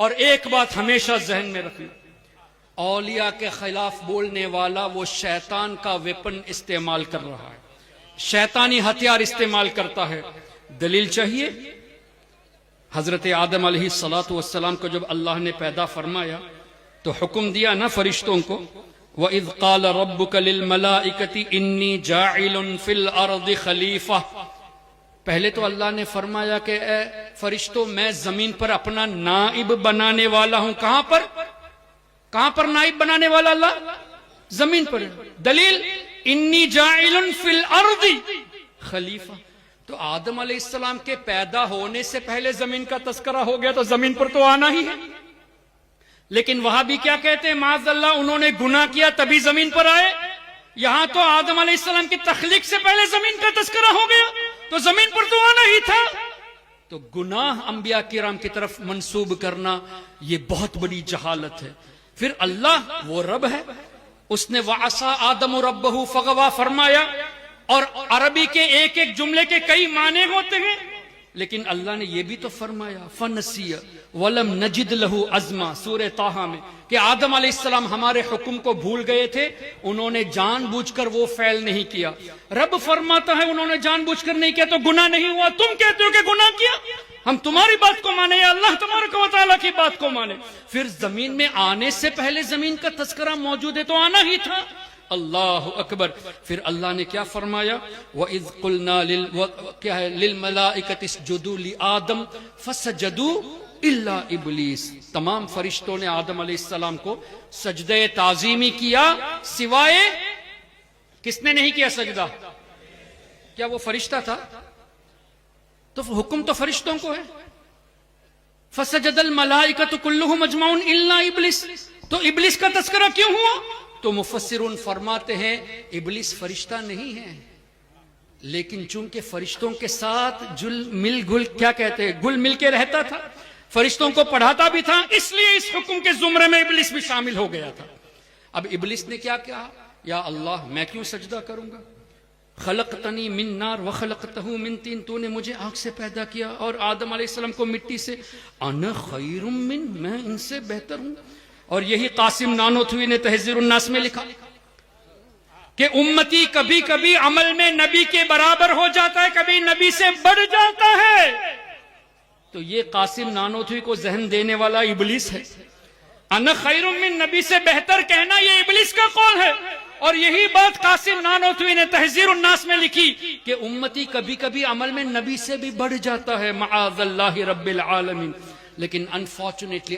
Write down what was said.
और एक बात हमेशा जहन में रखना, औलिया के खिलाफ बोलने वाला वो शैतान का वेपन इस्तेमाल कर रहा है, शैतानी हथियार इस्तेमाल करता है। दलील चाहिए? हजरत आदम अलैहिस्सलातु वस्सलाम को जब अल्लाह ने पैदा फरमाया तो हुक्म दिया ना फरिश्तों को, व इज़ क़ाल रब्बुका लिल मलाइकति इन्नी जाइलुन फिल अर्दि खलीफा। पहले तो अल्लाह ने फरमाया कि ए फरिश्तों, मैं जमीन पर अपना नाइब बनाने वाला हूं। कहां पर नाइब बनाने वाला अल्लाह? जमीन पर। दलील इन्नी जाइलुन फिल अर्दि खलीफा। तो आदम अलैहिस्सलाम के पैदा होने से पहले जमीन का तस्करा हो गया, तो जमीन पर तो आना ही है। लेकिन वहां भी क्या कहते हैं, माज़अल्लाह उन्होंने गुनाह किया तभी जमीन पर आए। यहां तो आदम अलैहिस्सलाम की तख्लीक से पहले जमीन का तस्करा हो गया, तो जमीन पर तो आना ही था। तो गुनाह अंबिया किराम की तरफ मंसूब करना यह बहुत बड़ी जहालत है। फिर अल्लाह वो रब है, उसने वासा आदम रब्बहु फगवा फरमाया, और अरबी के एक एक जुमले के कई माने होते हैं। लेकिन अल्लाह ने यह भी तो फरमाया फनसिया वलम नजिद लहू अज़मा, सूरह ताहा में, कि आदम अलैहिस्सलाम हमारे हुक्म को भूल गए थे, उन्होंने जानबूझकर वो फेल नहीं किया। रब फरमाता है उन्होंने जानबूझकर नहीं किया तो गुनाह नहीं हुआ। तुम कहते हो कि गुनाह किया, हम तुम्हारी बात को माने या अल्लाह तबारक व तआला की बात को माने? फिर जमीन में आने से पहले जमीन का तस्करा मौजूद है, तो आना ही था। अल्लाह अकबर। फिर अल्लाह ने क्या फरमाया, व इज़ क़ुलना लिल मलाइकति इसजुदू लि आदम फसजदू इल्ला इब्लीस। तमाम फरिश्तों ने आदम अलैहिस्सलाम को सजदे ताज़ीमी किया, सिवाय किसने नहीं किया सजदा? क्या वो फरिश्ता था? तो हुक्म तो फरिश्तों को है। फसजदल मलाइकतु कुल्लुहुम अजमाउन इल्ला इब्लीस। तो इब्लीस का तस्करा क्यों हुआ? तो मुफस्सिरून फरमाते हैं इब्लीस फरिश्ता नहीं है, लेकिन चूंकि फरिश्तों के साथ घुल मिल के रहता था, फरिश्तों को पढ़ाता भी था, इसलिए इस हुक्म के जुमरे में इब्लीस भी शामिल हो गया था। अब इब्लीस ने क्या कहा, या अल्लाह मैं क्यों सजदा करूंगा? खलक़तनी मिन नार व खलक़तहू मिन तीन। तूने मुझे आग से पैदा किया और आदम अलैहिस्सलाम को मिट्टी से। अना खैरुम मिन, मैं इनसे बेहतर हूं। और यही कासिम नानोथवी ने तहज़ीरुन नास में लिखा कि उम्मती कभी कभी अमल में नबी के बराबर हो जाता है, कभी नबी से बढ़ जाता है। तो ये कासिम नानोथवी को जहन देने वाला इब्लीस है। अना खैरुम मिन, नबी से बेहतर कहना ये इब्लीस का कौल है। और यही बात कासिम नानोथवी ने तहज़ीरुन नास में लिखी कि उम्मती कभी कभी अमल में नबी से भी बढ़ जाता है, मआज़ल्लाहि रब्बिल आलमीन। लेकिन अनफॉर्चुनेटली